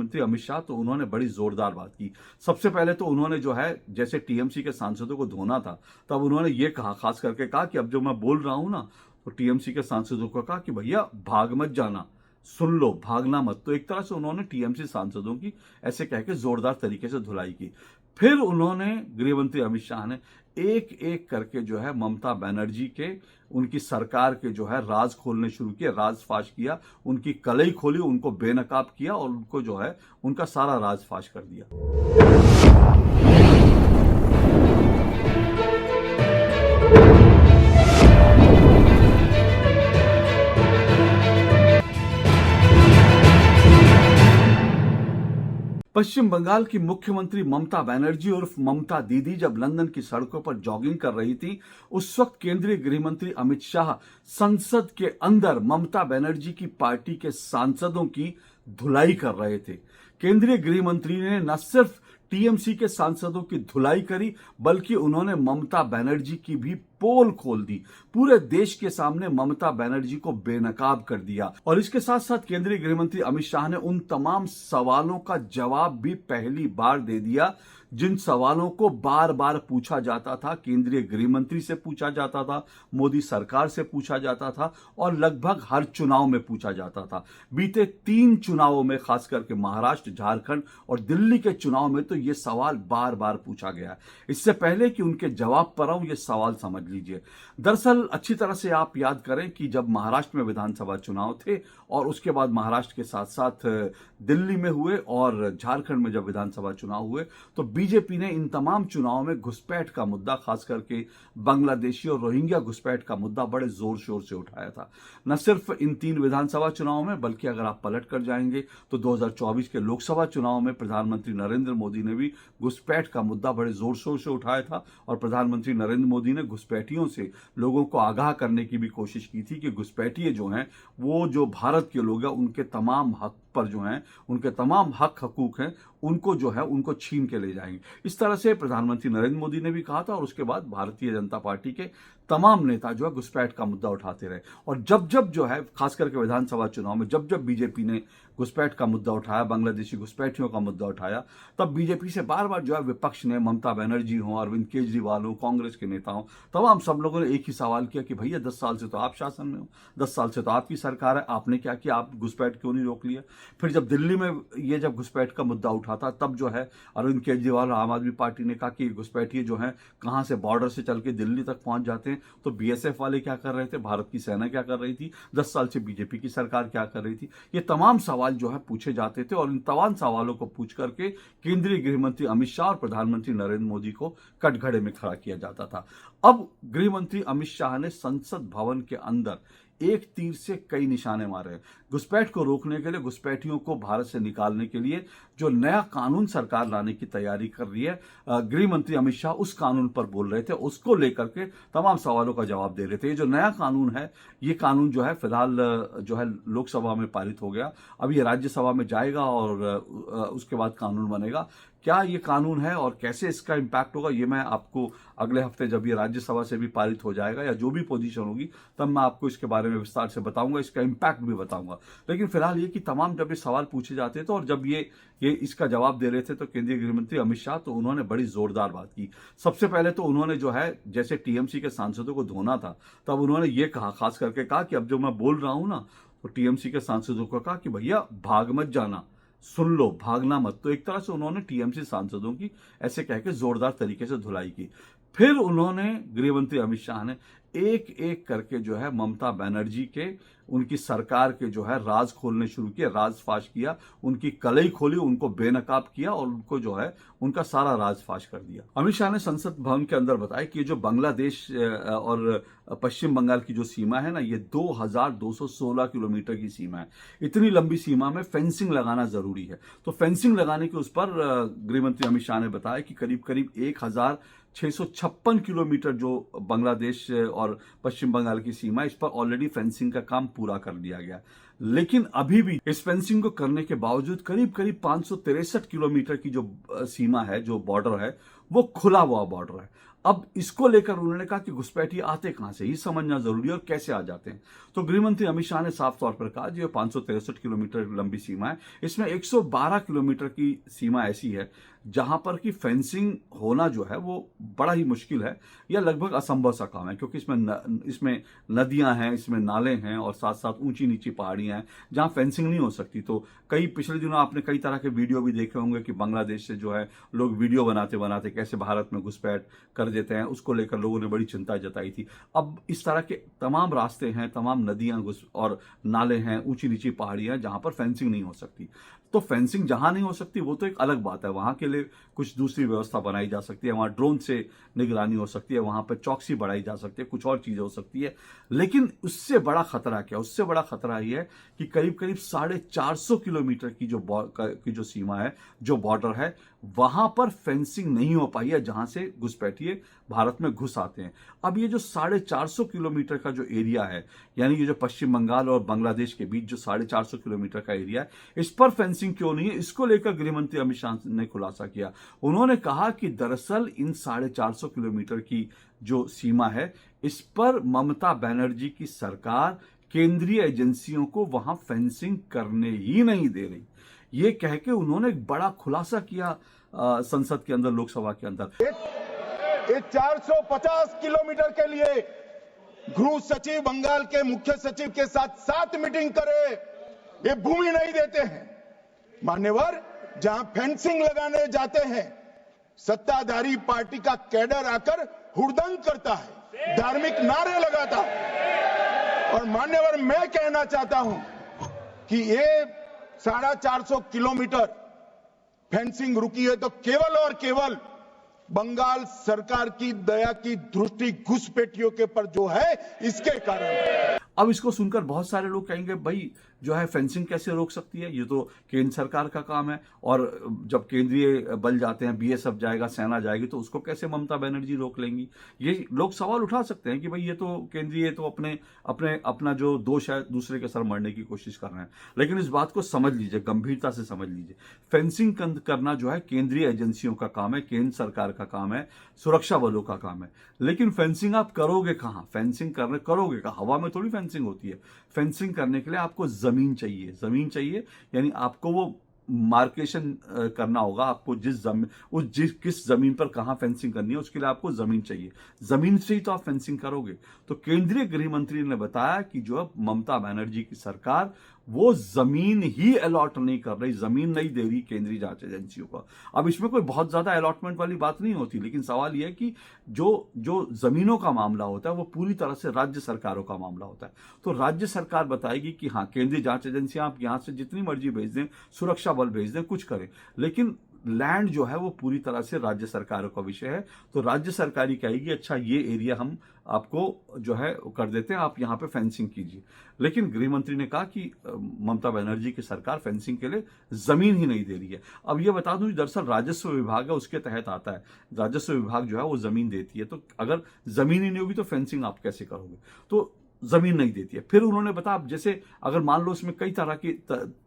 मंत्री अमित शाह, तो उन्होंने बड़ी जोरदार बात की। सबसे पहले तो उन्होंने जो है, जैसे टीएमसी के सांसदों को धोना था, तब उन्होंने ये कहा, खास करके कहा कि अब जो मैं बोल रहा हूं ना, तो टीएमसी के सांसदों को कहा कि भैया भाग मत जाना, सुन लो, भागना मत। तो एक तरह से उन्होंने टीएमसी सांसदों की ऐसे कह के जोरदार तरीके से धुलाई की। फिर उन्होंने, गृह मंत्री अमित शाह ने एक एक करके जो है ममता बनर्जी के, उनकी सरकार के जो है राज खोलने शुरू किए, राज फाश किया, उनकी कलई खोली, उनको बेनकाब किया और उनको जो है उनका सारा राज फाश कर दिया। पश्चिम बंगाल की मुख्यमंत्री ममता बनर्जी उर्फ ममता दीदी जब लंदन की सड़कों पर जॉगिंग कर रही थी, उस वक्त केंद्रीय गृह मंत्री अमित शाह संसद के अंदर ममता बनर्जी की पार्टी के सांसदों की धुलाई कर रहे थे। केंद्रीय गृह मंत्री ने न सिर्फ टीएमसी के सांसदों की धुलाई करी, बल्कि उन्होंने ममता बनर्जी की भी पोल खोल दी। पूरे देश के सामने ममता बनर्जी को बेनकाब कर दिया। और इसके साथ साथ केंद्रीय गृह मंत्री अमित शाह ने उन तमाम सवालों का जवाब भी पहली बार दे दिया, जिन सवालों को बार बार पूछा जाता था। केंद्रीय गृह मंत्री से पूछा जाता था, मोदी सरकार से पूछा जाता था, और लगभग हर चुनाव में पूछा जाता था। बीते 3 चुनावों में, खास करके महाराष्ट्र, झारखंड और दिल्ली के चुनाव में, तो ये सवाल बार बार पूछा गया। इससे पहले कि उनके जवाब पर आऊं, ये सवाल समझ लीजिए। दरअसल अच्छी तरह से आप याद करें कि जब महाराष्ट्र में विधानसभा चुनाव थे, और उसके बाद महाराष्ट्र के साथ साथ दिल्ली में हुए और झारखंड में जब विधानसभा चुनाव हुए, तो बीजेपी ने इन तमाम चुनावों में घुसपैठ का मुद्दा, खास करके बांग्लादेशी और रोहिंग्या घुसपैठ का मुद्दा बड़े जोर शोर से उठाया था। न सिर्फ इन 3 विधानसभा चुनावों में, बल्कि अगर आप पलट कर जाएंगे तो 2024 के लोकसभा चुनाव में प्रधानमंत्री नरेंद्र मोदी ने भी घुसपैठ का मुद्दा बड़े जोर शोर से उठाया था। और प्रधानमंत्री नरेंद्र मोदी ने घुसपैठियों से लोगों को आगाह करने की भी कोशिश की थी कि घुसपैठिए जो हैं, वो जो भारत के लोग हैं, उनके तमाम हक पर जो हैं, उनके तमाम हक हकूक हैं, उनको जो है उनको छीन के ले जाएंगे। इस तरह से प्रधानमंत्री नरेंद्र मोदी ने भी कहा था, और उसके बाद भारतीय जनता पार्टी के तमाम नेता जो है घुसपैठ का मुद्दा उठाते रहे। और जब जब जो है, खास करके विधानसभा चुनाव में, जब जब बीजेपी ने घुसपैठ का मुद्दा उठाया, बांग्लादेशी घुसपैठियों का मुद्दा उठाया, तब बीजेपी से बार बार जो है विपक्ष ने, ममता बनर्जी हो, अरविंद केजरीवाल हो, कांग्रेस के नेता हो, तमाम सब लोगों ने एक ही सवाल किया कि भैया 10 साल से तो आप शासन में हो, 10 साल से तो आपकी सरकार है, आपने क्या किया, आप घुसपैठ क्यों नहीं रोक लिया। फिर जब दिल्ली में ये जब घुसपैठ का मुद्दा उठा था, तब जो है अरविंद केजरीवाल, आम आदमी पार्टी ने कहा कि घुसपैठिए जो है कहां से बॉर्डर से चल के दिल्ली तक पहुंच जाते हैं, तो बीएसएफ वाले क्या कर रहे थे, भारत की सेना क्या कर रही थी, 10 साल से बीजेपी की सरकार क्या कर रही थी। ये तमाम सवाल जो है पूछे जाते थे, और इन तमाम सवालों को पूछ करके केंद्रीय गृह मंत्री अमित शाह और प्रधानमंत्री नरेंद्र मोदी को कटघरे में खड़ा किया जाता था। अब गृह मंत्री अमित शाह ने संसद भवन के अंदर एक तीर से कई निशाने मारे। घुसपैठ को रोकने के लिए, घुसपैठियों को भारत से निकालने के लिए जो नया कानून सरकार लाने की तैयारी कर रही है, गृह मंत्री अमित शाह उस कानून पर बोल रहे थे, उसको लेकर के तमाम सवालों का जवाब दे रहे थे। ये जो नया कानून है, ये कानून जो है फिलहाल जो है लोकसभा में पारित हो गया, अब ये राज्यसभा में जाएगा और उसके बाद कानून बनेगा। क्या ये कानून है और कैसे इसका इंपैक्ट होगा, ये मैं आपको अगले हफ्ते, जब ये राज्यसभा से भी पारित हो जाएगा या जो भी पोजीशन होगी, तब मैं आपको इसके बारे में विस्तार से बताऊंगा, इसका इंपैक्ट भी बताऊंगा। लेकिन फिलहाल ये कि तमाम जब ये सवाल पूछे जाते थे और जब ये इसका जवाब दे रहे थे, तो केंद्रीय गृह मंत्री अमित शाह, तो उन्होंने बड़ी जोरदार बात की। सबसे पहले तो उन्होंने जो है, जैसे टीएमसी के सांसदों को धोना था, तब उन्होंने ये कहा, खास करके कहा कि अब जो मैं बोल रहा हूं ना, तो टीएमसी के सांसदों को कहा कि भैया भाग मत जाना, सुन लो, भागना मत। तो एक तरह से उन्होंने टीएमसी सांसदों की ऐसे कह के जोरदार तरीके से धुलाई की। फिर उन्होंने, गृह मंत्री अमित शाह ने एक एक करके जो है ममता बनर्जी के, उनकी सरकार के जो है राज खोलने शुरू किए, राज फाश किया, उनकी कलई खोली, उनको बेनकाब किया और उनको जो है उनका सारा राज फाश कर दिया। अमित शाह ने संसद भवन के अंदर बताया कि जो बांग्लादेश और पश्चिम बंगाल की जो सीमा है ना, ये 2216 किलोमीटर की सीमा है। इतनी लंबी सीमा में फेंसिंग लगाना जरूरी है। तो फेंसिंग लगाने के उस पर गृह मंत्री अमित शाह ने बताया कि करीब करीब 1656 किलोमीटर जो बांग्लादेश और पश्चिम बंगाल की सीमा है, इस पर ऑलरेडी फेंसिंग का काम पूरा कर दिया गया। लेकिन अभी भी इस फेंसिंग को करने के बावजूद करीब करीब 563 किलोमीटर की जो सीमा है, जो बॉर्डर है, वो खुला हुआ बॉर्डर है। अब इसको लेकर उन्होंने कहा कि घुसपैठिए आते कहां से, ये समझना जरूरी है और कैसे आ जाते हैं। तो गृहमंत्री अमित शाह ने साफ तौर पर कहा जो 563 किलोमीटर लंबी सीमा है, इसमें 112 किलोमीटर की सीमा ऐसी है जहां पर कि फेंसिंग होना जो है वो बड़ा ही मुश्किल है या लगभग असंभव सा काम है, क्योंकि इसमें नदियां हैं, इसमें नाले हैं और साथ साथ ऊंची नीची पहाड़ियां हैं जहां फेंसिंग नहीं हो सकती। तो पिछले दिनों आपने कई तरह के वीडियो भी देखे होंगे कि बांग्लादेश से जो है लोग वीडियो बनाते बनाते कैसे भारत में घुसपैठ कर देते हैं, उसको लेकर लोगों ने बड़ी चिंता जताई थी। अब इस तरह के तमाम रास्ते हैं, तमाम नदियां और नाले हैं, ऊंची नीची पहाड़ियां जहां पर फेंसिंग नहीं हो सकती। तो फेंसिंग जहां नहीं हो सकती वो तो एक अलग बात है, वहां के लिए कुछ दूसरी व्यवस्था बनाई जा सकती है, वहां ड्रोन से निगरानी हो सकती है, वहां पर चौकसी बढ़ाई जा सकती है, कुछ और चीजें हो सकती है। लेकिन उससे बड़ा खतरा क्या, उससे बड़ा खतरा यह है कि करीब करीब 450 किलोमीटर की जो सीमा है, जो बॉर्डर है, वहां पर फेंसिंग नहीं हो पाई है जहां से घुसपैठिए भारत में घुस आते हैं। अब ये जो 450 किलोमीटर का जो एरिया है, यानी ये जो पश्चिम बंगाल और बांग्लादेश के बीच जो 450 किलोमीटर का एरिया है, इस पर फेंसिंग क्यों नहीं है, इसको लेकर गृहमंत्री अमित शाह ने खुलासा किया। उन्होंने कहा कि दरअसल इन 450 किलोमीटर की जो सीमा है, इस पर ममता बनर्जी की सरकार केंद्रीय एजेंसियों को वहां फेंसिंग करने ही नहीं दे रही। ये कह के उन्होंने एक बड़ा खुलासा किया संसद के अंदर, लोकसभा के अंदर। ये 450 किलोमीटर के लिए गृह सचिव बंगाल के मुख्य सचिव के साथ मीटिंग करे, ये भूमि नहीं देते हैं। मान्यवर, जहां फेंसिंग लगाने जाते हैं, सत्ताधारी पार्टी का कैडर आकर हुड़दंग करता है, धार्मिक नारे लगाता है। और मान्यवर, मैं कहना चाहता हूं कि ये 450 किलोमीटर फेंसिंग रुकी है तो केवल और केवल बंगाल सरकार की दया की दृष्टि घुसपैठियों के पर जो है, इसके कारण। अब इसको सुनकर बहुत सारे लोग कहेंगे भाई जो है फेंसिंग कैसे रोक सकती है, ये तो केंद्र सरकार का काम है, और जब केंद्रीय बल जाते हैं, बीएसएफ जाएगा, सेना जाएगी, तो उसको कैसे ममता बनर्जी रोक लेंगी। ये लोग सवाल उठा सकते हैं कि भाई ये तो केंद्रीय तो अपना जो दोष है दूसरे के सर मरने की कोशिश कर रहे हैं। लेकिन इस बात को समझ लीजिए, गंभीरता से समझ लीजिए, फेंसिंग करना जो है केंद्रीय एजेंसियों का काम है, केंद्र सरकार का काम है, सुरक्षा बलों का काम है। लेकिन फेंसिंग आप करोगे कहां, करोगे कहां, हवा में थोड़ी फेंसिंग होती है। फेंसिंग करने के लिए आपको जमीन चाहिए, यानी आपको वो मार्केशन करना होगा, आपको किस जमीन पर कहां फेंसिंग करनी है, उसके लिए आपको जमीन चाहिए। जमीन से ही तो आप फेंसिंग करोगे। तो केंद्रीय गृह मंत्री ने बताया कि जो अब ममता बनर्जी की सरकार वो जमीन ही अलॉट नहीं कर रही, जमीन नहीं दे रही केंद्रीय जांच एजेंसियों को। अब इसमें कोई बहुत ज्यादा अलॉटमेंट वाली बात नहीं होती, लेकिन सवाल यह है कि जो जमीनों का मामला होता है वो पूरी तरह से राज्य सरकारों का मामला होता है। तो राज्य सरकार बताएगी कि हाँ, केंद्रीय जांच एजेंसियां आप यहां से जितनी मर्जी भेज दें, सुरक्षा बल भेज दें, कुछ करें, लेकिन लैंड जो है वो पूरी तरह से राज्य सरकारों का विषय है। तो राज्य सरकार ही कहेगी अच्छा ये एरिया हम आपको जो है कर देते हैं, आप यहां पे फेंसिंग कीजिए। लेकिन गृह मंत्री ने कहा कि ममता बनर्जी की सरकार फेंसिंग के लिए जमीन ही नहीं दे रही है। अब ये बता दूं, दरअसल राजस्व विभाग है, उसके तहत आता है, राजस्व विभाग जो है वो जमीन देती है। तो अगर जमीन ही नहीं होगी तो फेंसिंग आप कैसे करोगे, तो जमीन नहीं देती है। फिर उन्होंने बताया, जैसे अगर मान लो इसमें कई तरह के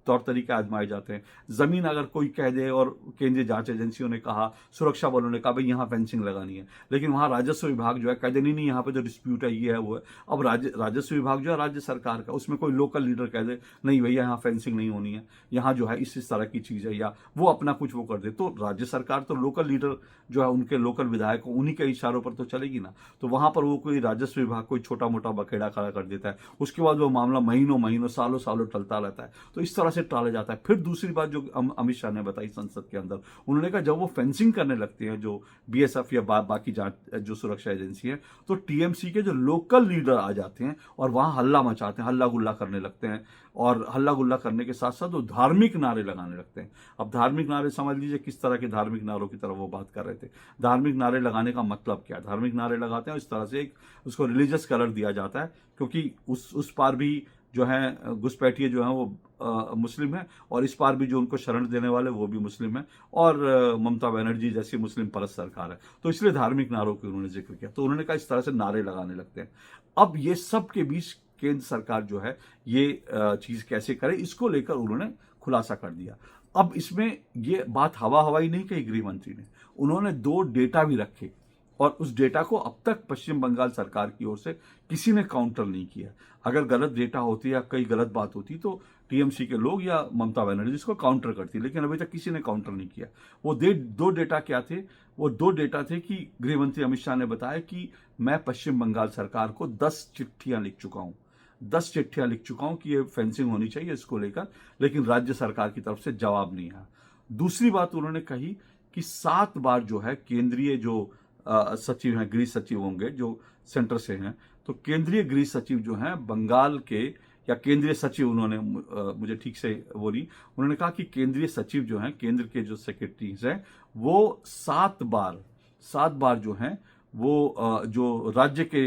तौर तरीके आजमाए जाते हैं। जमीन अगर कोई कह दे और केंद्रीय जांच एजेंसियों ने कहा, सुरक्षा बलों ने कहा भाई यहां फेंसिंग लगानी है, लेकिन वहां राजस्व विभाग जो है कह दे नहीं यहां पे जो डिस्प्यूट है ये है वो है। अब राजस्व विभाग जो है राज्य सरकार का, उसमें कोई लोकल लीडर कह दे नहीं भैया यहाँ फेंसिंग नहीं होनी है, यहाँ जो है इस तरह की चीज है, या वो अपना कुछ वो कर दे, तो राज्य सरकार तो लोकल लीडर जो है उनके लोकल विधायक उन्हीं के इशारों पर तो चलेगी ना। तो वहां पर वो कोई राजस्व विभाग कोई छोटा मोटा बखेड़ा खड़ा कर देता है, उसके बाद वो मामला महीनों सालों टलता रहता है। तो इस तरह से टाला जाता है। फिर दूसरी बात जो अमित शाह ने बताई संसद के अंदर, उन्होंने कहा जब वो फेंसिंग करने लगते हैं जो बीएसएफ या बाकी जांच जो सुरक्षा एजेंसी है, तो टीएमसी के जो लोकल लीडर आ जाते हैं और वहां हल्ला मचाते हैं, हल्ला गुल्ला करने लगते हैं, और हल्ला गुल्ला करने के साथ साथ वो धार्मिक नारे लगाने लगते हैं। अब धार्मिक नारे समझ लीजिए किस तरह के धार्मिक नारों की तरफ वो बात कर रहे थे। धार्मिक नारे लगाने का मतलब क्या है, धार्मिक नारे लगाते हैं इस तरह से एक उसको रिलीजियस कलर दिया जाता है, क्योंकि उस पार भी जो है घुसपैठिए जो है वो मुस्लिम है, और इस पार भी जो उनको शरण देने वाले वो भी मुस्लिम है, और ममता बनर्जी जैसी मुस्लिम परस्त सरकार है, तो इसलिए धार्मिक नारों की उन्होंने जिक्र किया। तो उन्होंने कहा इस तरह से नारे लगाने लगते हैं। अब ये सब के बीच केंद्र सरकार जो है ये चीज कैसे करे, इसको लेकर उन्होंने खुलासा कर दिया। अब इसमें ये बात हवाई नहीं कही गृह मंत्री ने, उन्होंने 2 डेटा भी रखे और उस डेटा को अब तक पश्चिम बंगाल सरकार की ओर से किसी ने काउंटर नहीं किया। अगर गलत डेटा होती या कई गलत बात होती तो टीएमसी के लोग या ममता बनर्जी इसको काउंटर करती, लेकिन अभी तक किसी ने काउंटर नहीं किया। वो दो डेटा क्या थे? वो दो डेटा थे कि गृह मंत्री अमित शाह ने बताया कि मैं पश्चिम बंगाल सरकार को 10 चिट्ठियां लिख चुका हूं, 10 चिट्ठियां लिख चुका हूं कि ये फेंसिंग होनी चाहिए इसको लेकर, लेकिन राज्य सरकार की तरफ से जवाब नहीं आया। दूसरी बात उन्होंने कही कि 7 बार जो है केंद्रीय जो सचिव हैं, गृह सचिव होंगे जो सेंटर से हैं, तो केंद्रीय गृह सचिव जो हैं बंगाल के, या केंद्रीय सचिव उन्होंने मुझे ठीक से वो नहीं, उन्होंने कहा कि केंद्रीय सचिव जो हैं, केंद्र के जो सेक्रेटरीज हैं, वो 7 बार जो हैं वो जो राज्य के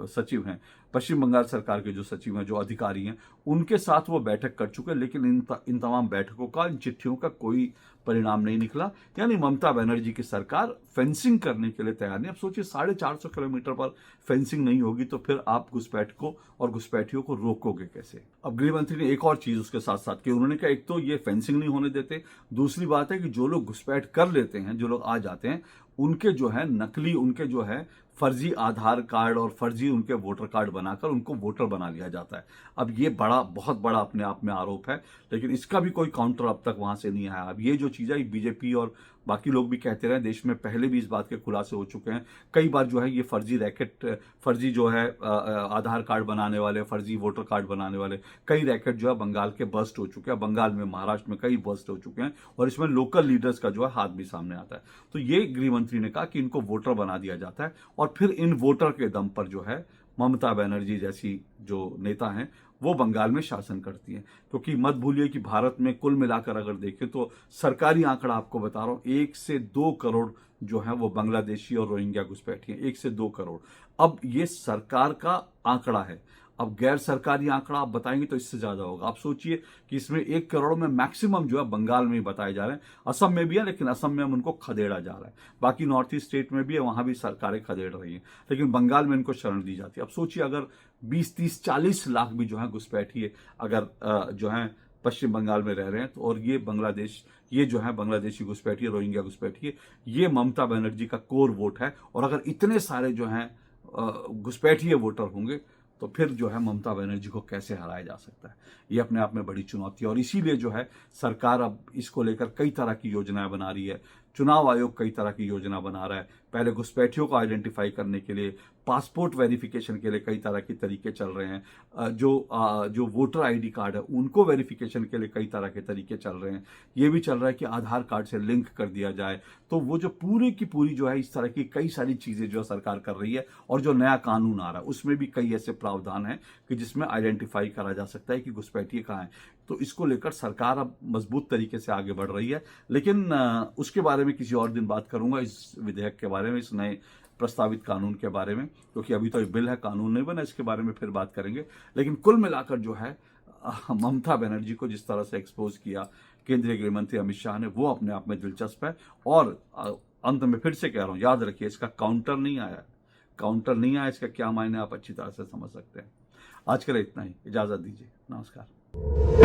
सचिव हैं, पश्चिम बंगाल सरकार के जो सचिव हैं, जो अधिकारी हैं, उनके साथ वो बैठक कर चुके हैं, लेकिन इन तमाम बैठकों का, इन चिट्ठियों का कोई परिणाम नहीं निकला। यानी ममता बनर्जी की सरकार फेंसिंग करने के लिए तैयार नहीं। अब सोचिए 450 किलोमीटर पर फेंसिंग नहीं होगी तो फिर आप घुसपैठकों और घुसपैठियों को रोकोगे कैसे? अब गृह मंत्री ने एक और चीज उसके साथ साथ की, उन्होंने कहा एक तो ये फेंसिंग नहीं होने देते, दूसरी बात है कि जो लोग घुसपैठ कर लेते हैं, जो लोग आ जाते हैं, उनके जो है नकली, उनके जो है फर्जी आधार कार्ड और फर्जी उनके वोटर कार्ड बनाकर उनको वोटर बना लिया जाता है। अब ये बहुत बड़ा अपने आप में आरोप है, लेकिन इसका भी कोई काउंटर अब तक वहां से नहीं आया। अब ये जो चीज है बीजेपी और बाकी लोग भी कहते रहे, देश में पहले भी इस बात के खुलासे हो चुके हैं कई बार, जो है ये फर्जी रैकेट, फर्जी जो है आधार कार्ड बनाने वाले, फर्जी वोटर कार्ड बनाने वाले कई रैकेट जो है बंगाल के बस्ट हो चुके हैं। बंगाल में, महाराष्ट्र में कई बस्ट हो चुके हैं और इसमें लोकल लीडर्स का जो है हाथ भी सामने आता है। तो ये गृह मंत्री ने कहा कि इनको वोटर बना दिया जाता है और फिर इन वोटर के दम पर जो है ममता बनर्जी जैसी जो नेता हैं वो बंगाल में शासन करती हैं। क्योंकि मत भूलिए कि भारत में कुल मिलाकर अगर देखें तो सरकारी आंकड़ा आपको बता रहा हूं, 1 से 2 करोड़ जो है वो बांग्लादेशी और रोहिंग्या घुसपैठी हैं, 1 से 2 करोड़। अब ये सरकार का आंकड़ा है, अब गैर सरकारी आंकड़ा आप बताएंगे तो इससे ज्यादा होगा। आप सोचिए कि इसमें 1 करोड़ में मैक्सिमम जो है बंगाल में ही बताए जा रहे हैं, असम में भी है, लेकिन असम में हम उनको खदेड़ा जा रहा है। बाकी नॉर्थ ईस्ट स्टेट में भी है, वहां भी सरकारें खदेड़ रही हैं, लेकिन बंगाल में इनको शरण दी जाती है। अब सोचिए अगर 20, 30, 40 लाख भी जो है घुसपैठिए अगर जो है पश्चिम बंगाल में रह रहे हैं, तो और ये बांग्लादेश, ये जो है बांग्लादेशी घुसपैठिए, रोहिंग्या घुसपैठिए, ये ममता बनर्जी का कोर वोट है। और अगर इतने सारे जो हैं घुसपैठिए वोटर होंगे तो फिर जो है ममता बनर्जी को कैसे हराया जा सकता है? ये अपने आप में बड़ी चुनौती है और इसीलिए जो है सरकार अब इसको लेकर कई तरह की योजनाएं बना रही है। चुनाव आयोग कई तरह की योजना बना रहा है। पहले घुसपैठियों को आइडेंटिफाई करने के लिए, पासपोर्ट वेरिफिकेशन के लिए कई तरह के तरीके चल रहे हैं। जो वोटर आईडी कार्ड है उनको वेरिफिकेशन के लिए कई तरह के तरीके चल रहे हैं। ये भी चल रहा है कि आधार कार्ड से लिंक कर दिया जाए। तो वो जो पूरी की पूरी जो है इस तरह की कई सारी चीजें जो सरकार कर रही है, और जो नया कानून आ रहा है उसमें भी कई ऐसे प्रावधान हैं कि जिसमें आइडेंटिफाई करा जा सकता है कि घुसपैठिए कहाँ है। तो इसको लेकर सरकार अब मजबूत तरीके से आगे बढ़ रही है। लेकिन उसके बारे में किसी और दिन बात करूंगा, इस विधेयक के बारे में, इस नए प्रस्तावित कानून के बारे में, क्योंकि अभी तो बिल है, कानून नहीं बना, इसके बारे में फिर बात करेंगे। लेकिन कुल मिलाकर जो है ममता बनर्जी को जिस तरह से एक्सपोज किया केंद्रीय गृह मंत्री अमित शाह ने, वो अपने आप में दिलचस्प है। और अंत में फिर से कह रहा हूं, याद रखिए इसका काउंटर नहीं आया। इसका क्या मायने आप अच्छी तरह से समझ सकते हैं। आज के लिए इतना ही, इजाजत दीजिए, नमस्कार।